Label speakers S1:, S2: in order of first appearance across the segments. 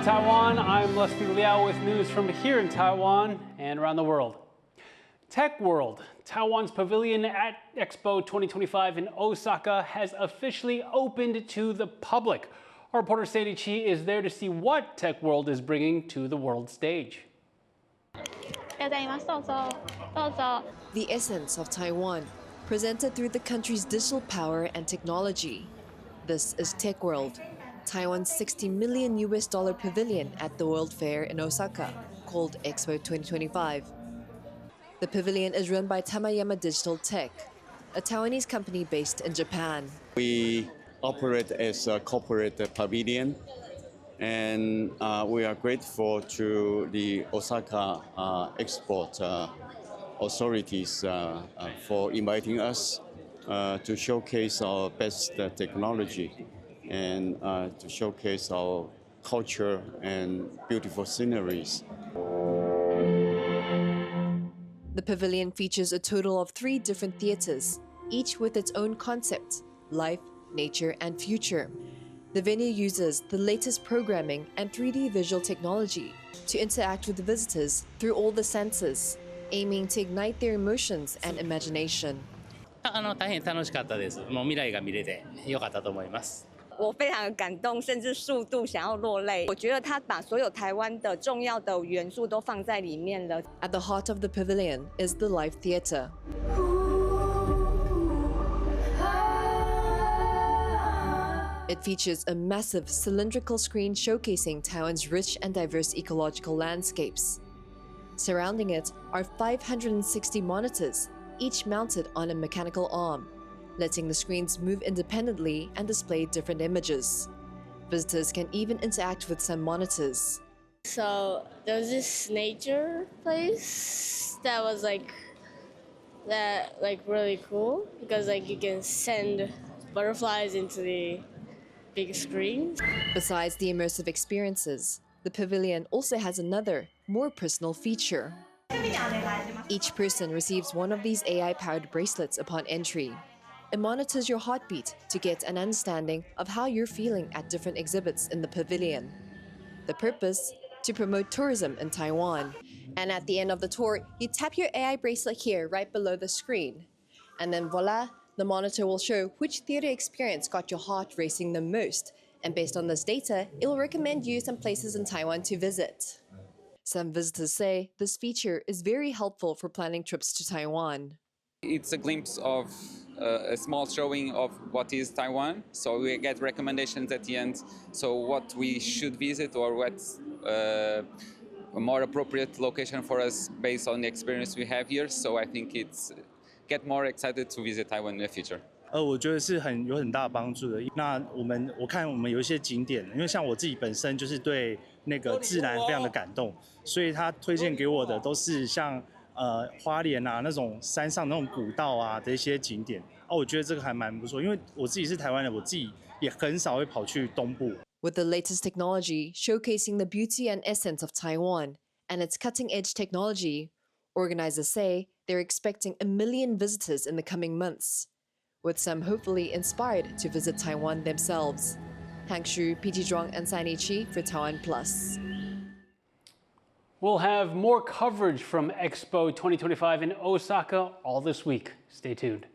S1: Taiwan. I'm Liao with news from here in Taiwan and around the world. Tech World, Taiwan's pavilion at Expo 2025 in Osaka, has officially opened to the public. Our reporter Sadie Chi is there to see what Tech World is bringing to the world stage.
S2: The essence of Taiwan, presented through the country's digital power and technology. This is Tech World, Taiwan's $60 million pavilion at the World Fair in Osaka, called Expo 2025. The pavilion is run by Tamayama Digital Tech, a Taiwanese company based in Japan.
S3: We operate as a corporate pavilion, and we are grateful to the Osaka export authorities for inviting us to showcase our best technology and to showcase our culture and beautiful sceneries.
S2: The pavilion features a total of 3 different theaters, each with its own concept: life, nature, and future. The venue uses the latest programming and 3D visual technology to interact with the visitors through all the senses, aiming to ignite their emotions and imagination.
S4: 大変楽しかったです。もう未来が見れて良かったと思います。
S5: 我非常的感动，甚至数度想要落泪。我觉得他把所有台湾的重要的元素都放在里面了。
S2: At the heart of the pavilion is the live theater. It features a massive cylindrical screen showcasing Taiwan's rich and diverse ecological landscapes. Surrounding it are 560 monitors, each mounted on a mechanical arm, letting the screens move independently and display different images. Visitors can even interact with some monitors.
S6: So there was this nature place that was really cool because you can send butterflies into the big screen.
S2: Besides the immersive experiences, the pavilion also has another, more personal feature. Each person receives one of these AI-powered bracelets upon entry. It monitors your heartbeat to get an understanding of how you're feeling at different exhibits in the pavilion. The purpose? To promote tourism in Taiwan. And at the end of the tour, you tap your AI bracelet here right below the screen. And then voila, the monitor will show which theater experience got your heart racing the most. And based on this data, it will recommend you some places in Taiwan to visit. Some visitors say this feature is very helpful for planning trips to Taiwan.
S7: It's a glimpse of a small showing of what is Taiwan, so we get recommendations at the end, so what we should visit or what's a more appropriate location for us based on the experience we have here. So I think it's get more excited to visit Taiwan in the future.
S8: 我觉得是有很大帮助的。那我看我们有一些景点，因为像我自己本身就是对那个自然非常的感动，所以他推荐给我的都是像花莲啊那种山上那种古道啊的一些景点。我觉得这个还蛮不错，因为我自己是台湾人，我自己也很少会跑去东部。
S2: With the latest technology showcasing the beauty and essence of Taiwan and its cutting-edge technology, organizers say they're expecting 1 million visitors in the coming months, with some hopefully inspired to visit Taiwan themselves. Hank Shu, PT Zhuang, and Sani Chi for TaiwanPlus.
S1: We'll have more coverage from Expo 2025 in Osaka all this week. Stay tuned.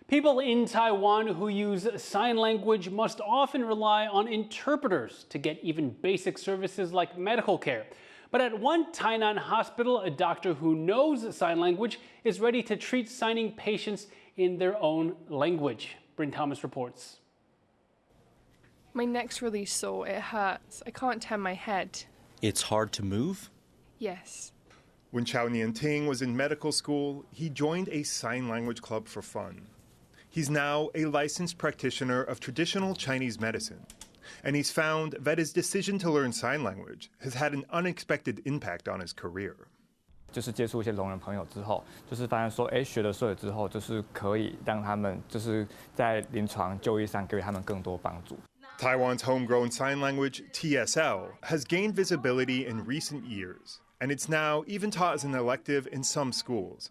S1: People in Taiwan who use sign language must often rely on interpreters to get even basic services like medical care. But at one Tainan hospital, a doctor who knows sign language is ready to treat signing patients in their own language. Bryn Thomas reports.
S9: My neck's really sore. It hurts. I can't turn my head.
S10: It's hard to move?
S9: Yes.
S11: When Chao Nianting was in medical school, he joined a sign language club for fun. He's now a licensed practitioner of traditional Chinese medicine, and he's found that his decision to learn sign language has had an unexpected impact on his career.
S12: 就是接触一些聋人朋友之后，就是发现说，学了所有之后，就是可以让他们就是在临床就医上给予他们更多帮助。
S11: Taiwan's homegrown sign language, TSL, has gained visibility in recent years, and it's now even taught as an elective in some schools.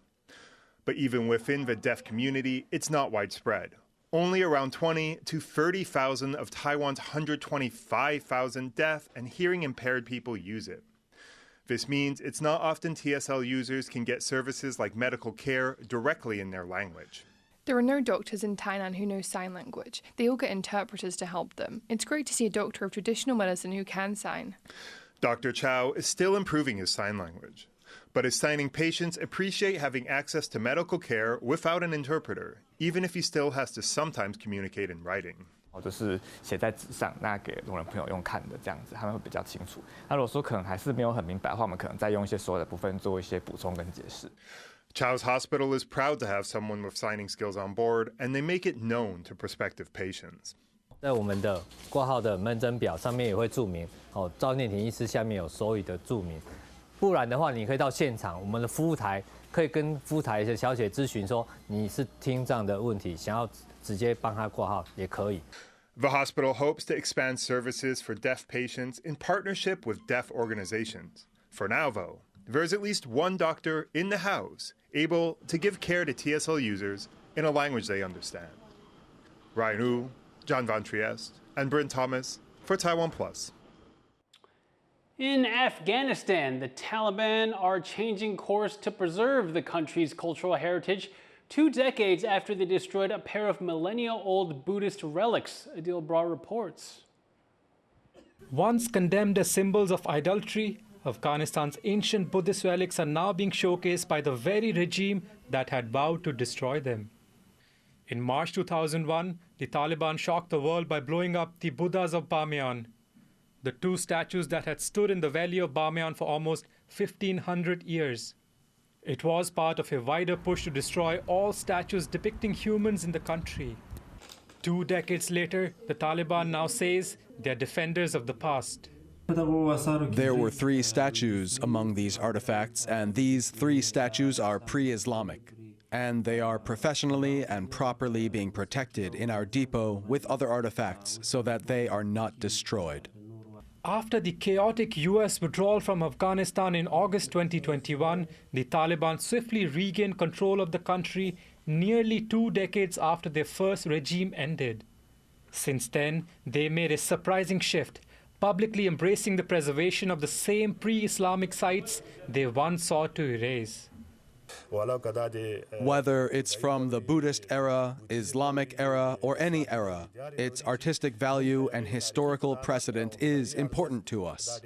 S11: But even within the deaf community, it's not widespread. only around 20 to 30,000 of Taiwan's 125,000 deaf and hearing impaired people use it. This means it's not often TSL users can get services like medical care directly in their language.
S9: There are no doctors in Tainan who know sign language. They all get interpreters to help them. It's great to see a doctor of traditional medicine who can sign.
S11: Dr. Chow is still improving his sign language, but his signing patients appreciate having access to medical care without an interpreter, even if he still has to sometimes communicate in writing.
S12: 就是写在纸上，那给聋人朋友用看的这样子，他们会比较清楚。那如果说可能还是没有很明白的话，我们可能再用一些所有的部分做一些补充跟解释。
S11: Chow's hospital is proud to have someone with signing skills on board, and they make it known to prospective patients.
S13: 在我们的挂号的门诊表上面也会注明，赵念婷医师下面有手语的注明。不然的话，你可以到现场，我们的服务台可以跟服务台一些小姐咨询说你是听障的问题，想要直接帮他挂号也可以。
S11: The hospital hopes to expand services for deaf patients in partnership with deaf organizations. For now, though, there's at least one doctor in the house able to give care to TSL users in a language they understand. Ryan Wu, John Van Trieste, and Bryn Thomas for TaiwanPlus.
S1: In Afghanistan, the Taliban are changing course to preserve the country's cultural heritage 2 decades after they destroyed a pair of millennia-old Buddhist relics, Adil Bra reports.
S14: Once condemned as symbols of idolatry, Afghanistan's ancient Buddhist relics are now being showcased by the very regime that had vowed to destroy them. In March 2001, the Taliban shocked the world by blowing up the Buddhas of Bamiyan, the 2 statues that had stood in the valley of Bamiyan for almost 1,500 years. It was part of a wider push to destroy all statues depicting humans in the country. 2 decades later, the Taliban now says they're defenders of the past.
S10: There were 3 statues among these artifacts, and these 3 statues are pre-Islamic. And they are professionally and properly being protected in our depot with other artifacts so that they are not destroyed.
S14: After the chaotic US withdrawal from Afghanistan in August 2021, the Taliban swiftly regained control of the country nearly 2 decades after their first regime ended. Since then, they made a surprising shift, publicly embracing the preservation of the same pre-Islamic sites they once sought to erase.
S10: Whether it's from the Buddhist era, Islamic era, or any era, its artistic value and historical precedent is important to us.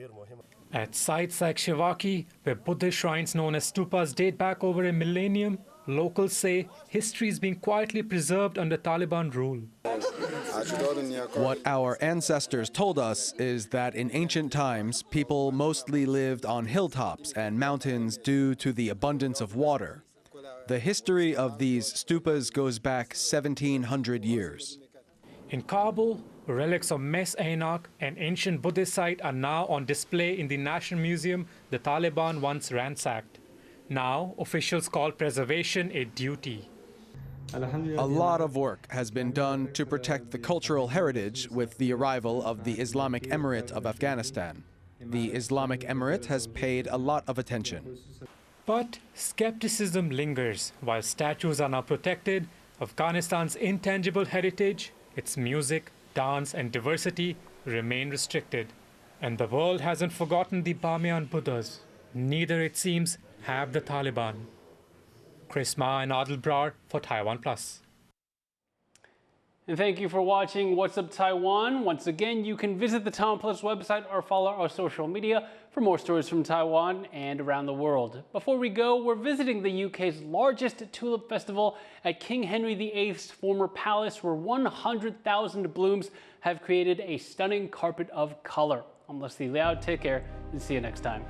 S14: At sites like Shivaki, where Buddhist shrines known as stupas date back over a millennium, locals say history is being quietly preserved under Taliban rule.
S10: What our ancestors told us is that in ancient times, people mostly lived on hilltops and mountains due to the abundance of water. The history of these stupas goes back 1,700 years.
S14: In Kabul, relics of Mes Ainak, an ancient Buddhist site, are now on display in the National Museum the Taliban once ransacked. Now, officials call preservation a duty.
S10: A lot of work has been done to protect the cultural heritage with the arrival of the Islamic Emirate of Afghanistan. The Islamic Emirate has paid a lot of attention.
S14: But skepticism lingers. While statues are now protected, Afghanistan's intangible heritage, its music, dance, and diversity remain restricted. And the world hasn't forgotten the Bamiyan Buddhas. Neither, it seems, have the Taliban. Chris Ma and Adil Brar for TaiwanPlus.
S1: And thank you for watching What's Up Taiwan. Once again, you can visit the TaiwanPlus website or follow our social media for more stories from Taiwan and around the world. Before we go, we're visiting the UK's largest tulip festival at King Henry VIII's former palace, where 100,000 blooms have created a stunning carpet of color. I'm Liao. Take care and see you next time.